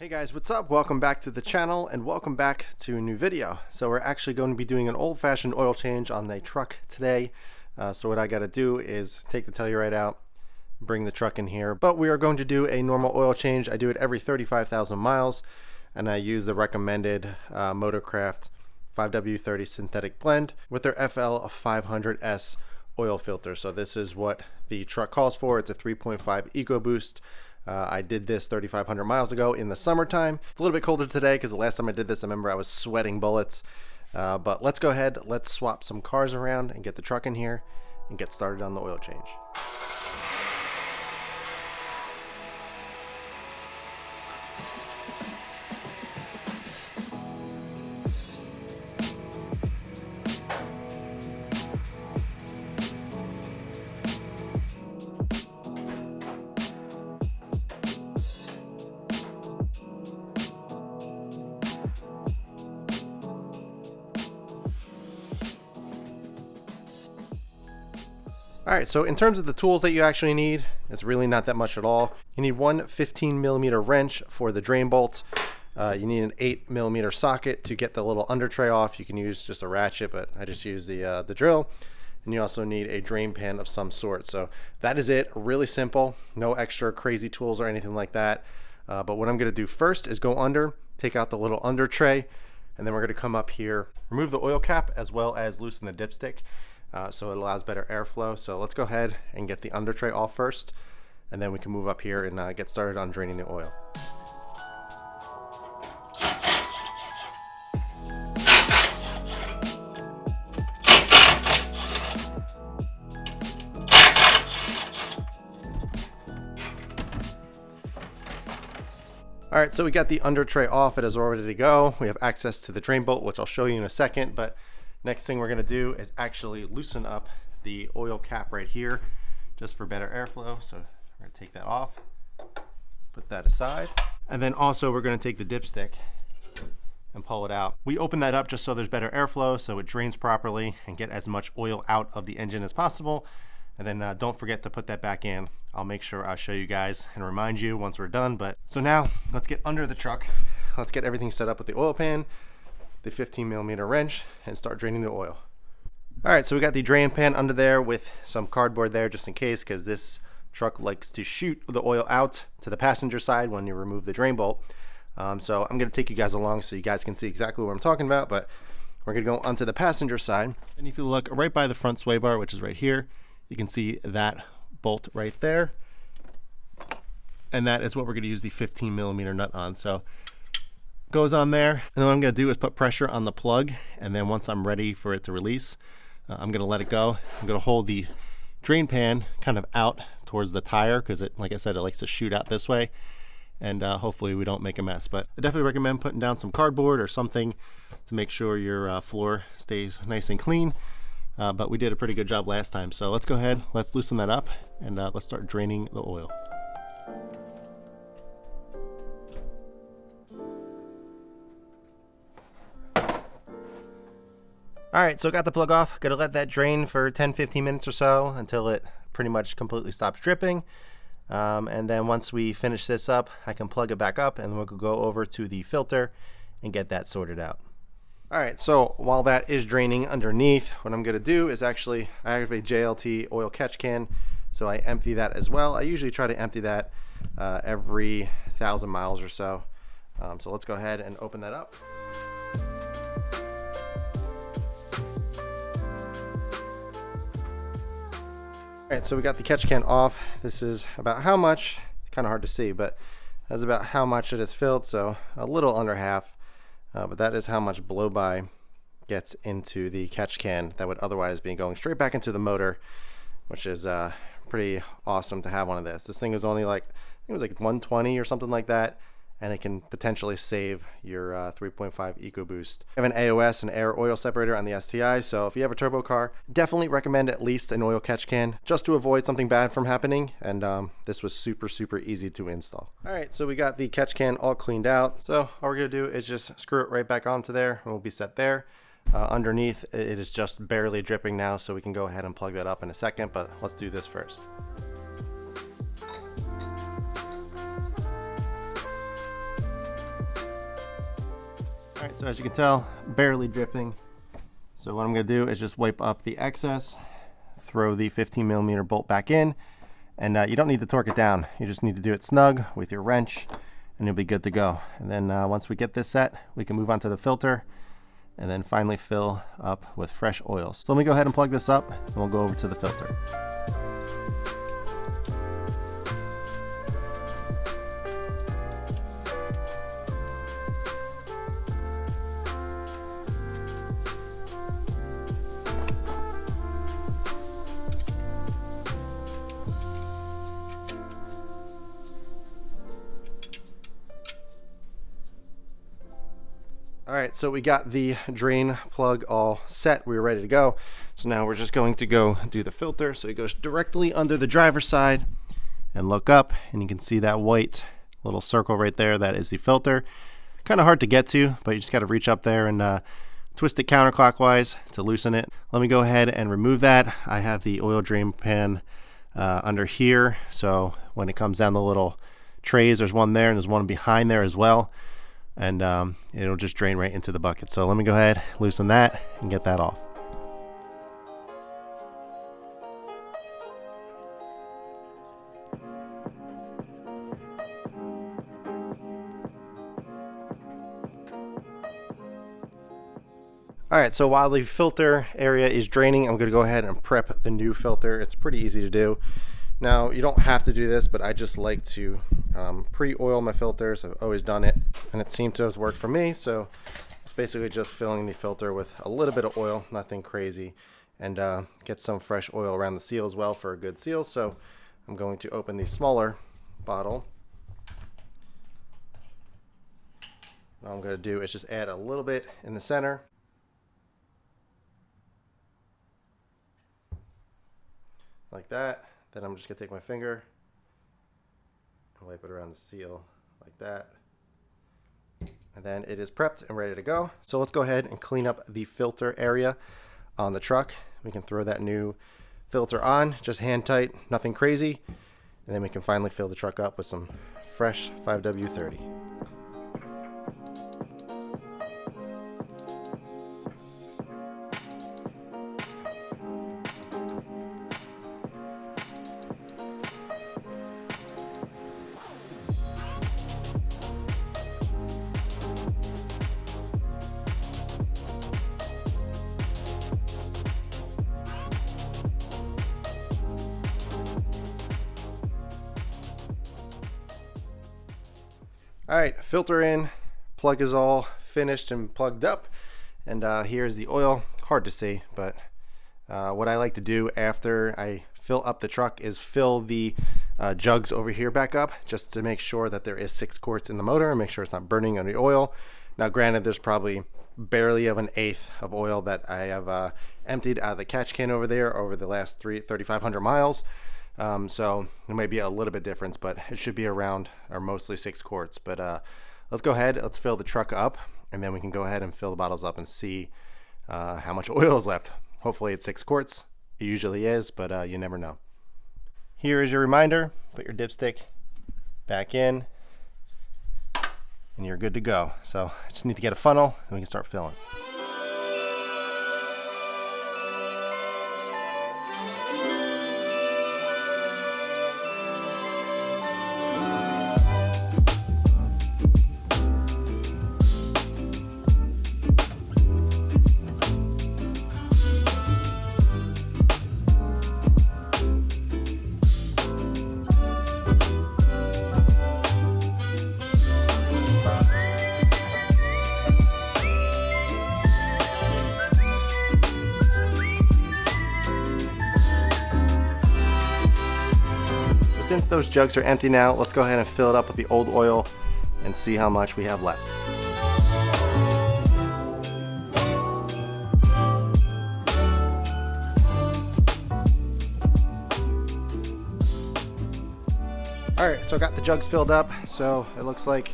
Hey guys, what's up? Welcome back to the channel and welcome back to a new video. So we're actually going to be doing an old-fashioned oil change on the truck today. So what I got to do is take the Telluride out, bring the truck in here, but we are going to do a normal oil change. I do it every 35,000 miles and I use the recommended Motorcraft 5W30 synthetic blend with their FL500S oil filter. So this is what the truck calls for. It's a 3.5 Ecoboost. I did this 3,500 miles ago in the summertime. It's a little bit colder today because the last time I did this, I remember I was sweating bullets. But let's go ahead, let's swap some cars around and get the truck in here and get started on the oil change. Alright, so in terms of the tools that you actually need, it's really not that much at all. You need one 15mm wrench for the drain bolt. You need an 8mm socket to get the little under tray off. You can use just a ratchet, but I just use the drill. And you also need a drain pan of some sort. So that is it, really simple. No extra crazy tools or anything like that. But what I'm going to do first is go under, take out the little under tray, and then we're going to come up here, remove the oil cap as well as loosen the dipstick. So it allows better airflow. So let's go ahead and get the under tray off first, and then we can move up here and get started on draining the oil. Alright, so we got the under tray off. It is all ready to go. We have access to the drain bolt, which I'll show you in a second, but next thing we're going to do is actually loosen up the oil cap right here just for better airflow. So we're going to take that off, put that aside, and then also we're going to take the dipstick and pull it out. We open that up just so there's better airflow so it drains properly and get as much oil out of the engine as possible. And then don't forget to put that back in. I'll make sure I'll show you guys and remind you once we're done. But so now let's get under the truck. Let's get everything set up with the oil pan, the 15mm wrench, and start draining the oil. Alright, so we got the drain pan under there with some cardboard there just in case, because this truck likes to shoot the oil out to the passenger side when you remove the drain bolt. So I'm going to take you guys along so you guys can see exactly what I'm talking about, but we're going to go onto the passenger side. And if you look right by the front sway bar, which is right here, you can see that bolt right there. And that is what we're going to use the 15mm nut on. So goes on there, and then what I'm going to do is put pressure on the plug, and then once I'm ready for it to release, I'm going to let it go. I'm going to hold the drain pan kind of out towards the tire because it, like I said, it likes to shoot out this way, and hopefully we don't make a mess. But I definitely recommend putting down some cardboard or something to make sure your floor stays nice and clean. But we did a pretty good job last time, so let's go ahead, let's loosen that up, and let's start draining the oil. Alright, so got the plug off. Gonna let that drain for 10-15 minutes or so until it pretty much completely stops dripping. And then once we finish this up, I can plug it back up and we'll go over to the filter and get that sorted out. Alright, so while that is draining underneath, what I'm gonna do is actually, I have a JLT oil catch can, so I empty that as well. I usually try to empty that every 1,000 miles or so. So let's go ahead and open that up. Alright, so we got the catch can off. This is about how much, kind of hard to see, but that's about how much it is filled, so a little under half. But that is how much blow-by gets into the catch can that would otherwise be going straight back into the motor, which is pretty awesome to have one of this. This thing was only like, I think it was like 120 or something like that, and it can potentially save your 3.5 Ecoboost. I have an AOS, an air oil separator on the STI, so if you have a turbo car, definitely recommend at least an oil catch can just to avoid something bad from happening, and this was super easy to install. Alright, so we got the catch can all cleaned out, so all we're going to do is just screw it right back onto there, and we'll be set there. Underneath, it is just barely dripping now, so we can go ahead and plug that up in a second, but let's do this first. All right, so as you can tell, barely dripping. So what I'm gonna do is just wipe up the excess, throw the 15mm bolt back in, and you don't need to torque it down. You just need to do it snug with your wrench, and you'll be good to go. And then once we get this set, we can move on to the filter, and then finally fill up with fresh oils. So let me go ahead and plug this up, and we'll go over to the filter. All right, so we got the drain plug all set. We were ready to go. So now we're just going to go do the filter. So it goes directly under the driver's side, and look up, and you can see that white little circle right there. That is the filter. Kind of hard to get to, but you just got to reach up there and twist it counterclockwise to loosen it. Let me go ahead and remove that. I have the oil drain pan under here. So when it comes down the little trays, there's one there and there's one behind there as well. And it'll just drain right into the bucket. So let me go ahead, loosen that, and get that off. All right, so while the filter area is draining, I'm gonna go ahead and prep the new filter. It's pretty easy to do. Now, you don't have to do this, but I just like to pre-oil my filters. I've always done it, and it seemed to have worked for me. So it's basically just filling the filter with a little bit of oil, nothing crazy, and get some fresh oil around the seal as well for a good seal. So I'm going to open the smaller bottle. All I'm going to do is just add a little bit in the center. Like that. Then I'm just going to take my finger and wipe it around the seal like that. And then it is prepped and ready to go. So let's go ahead and clean up the filter area on the truck. We can throw that new filter on, just hand tight, nothing crazy. And then we can finally fill the truck up with some fresh 5W30. All right, filter in, plug is all finished and plugged up, and here's the oil. Hard to see, but what I like to do after I fill up the truck is fill the jugs over here back up, just to make sure that there is 6 quarts in the motor and make sure it's not burning on the oil. Now granted, there's probably barely of 1/8 of oil that I have emptied out of the catch can over there over the last 3,500 miles. So it might be a little bit difference, but it should be around or mostly 6 quarts. But let's go ahead, let's fill the truck up, and then we can go ahead and fill the bottles up and see how much oil is left. Hopefully it's 6 quarts. It usually is, but you never know. Here is your reminder. Put your dipstick back in, and you're good to go. So I just need to get a funnel, and we can start filling. Since those jugs are empty now, let's go ahead and fill it up with the old oil and see how much we have left. Alright, so I got the jugs filled up, so it looks like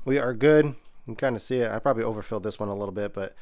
we are good. You can kind of see it. I probably overfilled this one a little bit, but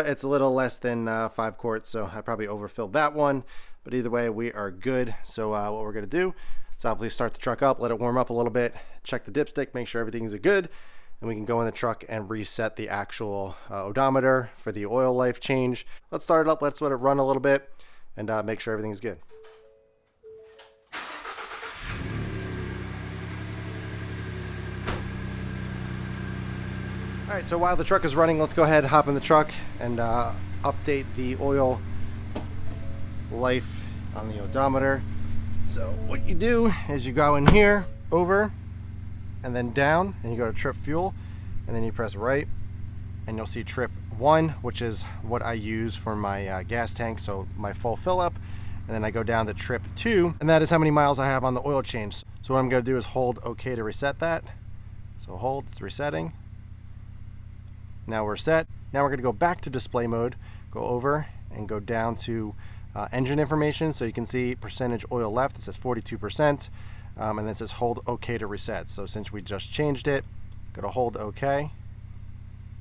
it's a little less than 5 quarts, so I probably overfilled that one. But either way, we are good. So what we're going to do is obviously start the truck up, let it warm up a little bit, check the dipstick, make sure everything's good, and we can go in the truck and reset the actual odometer for the oil life change. Let's start it up, let's let it run a little bit, and make sure everything's good. All right, so while the truck is running, let's go ahead, hop in the truck, and update the oil life on the odometer. So what you do is you go in here, over, and then down, and you go to trip fuel, and then you press right, and you'll see trip 1, which is what I use for my gas tank, so my full fill up, and then I go down to trip 2, and that is how many miles I have on the oil change. So what I'm going to do is hold OK to reset that. So hold, it's resetting. Now we're set. Now we're going to go back to display mode, go over and go down to engine information. So you can see percentage oil left. It says 42%, and then it says hold OK to reset. So since we just changed it, go to hold OK.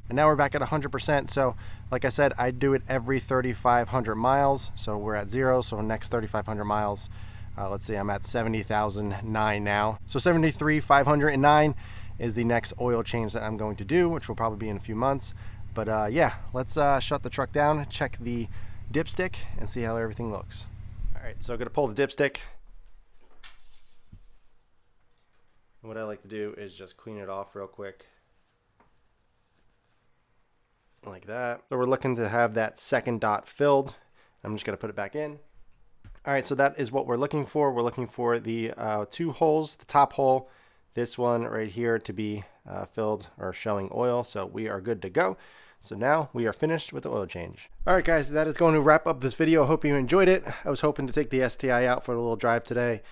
And now we're back at 100%. So like I said, I do it every 3,500 miles. So we're at 0. So next 3,500 miles, let's see, I'm at 70,009 now. So 73,509 is the next oil change that I'm going to do, which will probably be in a few months. But yeah, let's shut the truck down, check the dipstick, and see how everything looks. All right, so I'm gonna pull the dipstick. And what I like to do is just clean it off real quick. Like that. So we're looking to have that second dot filled. I'm just gonna put it back in. All right, so that is what we're looking for. We're looking for the 2 holes, the top hole, this one right here, to be filled or showing oil. So we are good to go. So now we are finished with the oil change. All right, guys, that is going to wrap up this video. Hope you enjoyed it. I was hoping to take the STI out for a little drive today,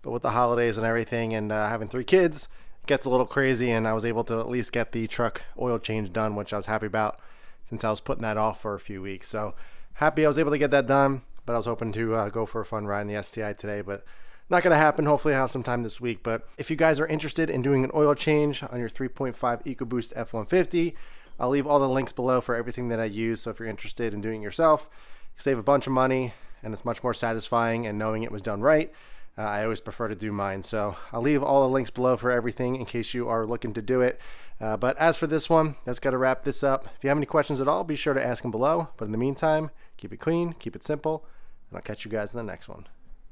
but with the holidays and everything and having 3 kids, it gets a little crazy, and I was able to at least get the truck oil change done, which I was happy about since I was putting that off for a few weeks. So happy I was able to get that done, but I was hoping to go for a fun ride in the STI today, but not going to happen. Hopefully I have some time this week. But if you guys are interested in doing an oil change on your 3.5 Ecoboost F150, I'll leave all the links below for everything that I use. So if you're interested in doing it yourself, you save a bunch of money, and it's much more satisfying, and knowing it was done right. I always prefer to do mine. So I'll leave all the links below for everything in case you are looking to do it. But as for this one, that's got to wrap this up. If you have any questions at all, be sure to ask them below. But in the meantime, keep it clean, keep it simple, and I'll catch you guys in the next one.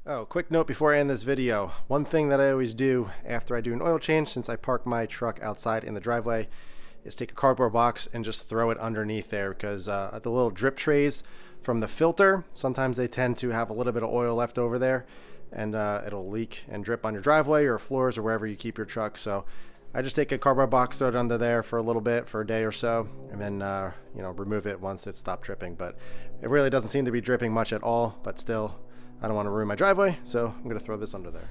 Oh, quick note before I end this video. One thing that I always do after I do an oil change, since I park my truck outside in the driveway, is take a cardboard box and just throw it underneath there, because the little drip trays from the filter, sometimes they tend to have a little bit of oil left over there, and it'll leak and drip on your driveway or floors or wherever you keep your truck. So I just take a cardboard box, throw it under there for a little bit, for a day or so, and then you know, remove it once it stopped dripping. But it really doesn't seem to be dripping much at all, but still, I don't want to ruin my driveway, so I'm going to throw this under there.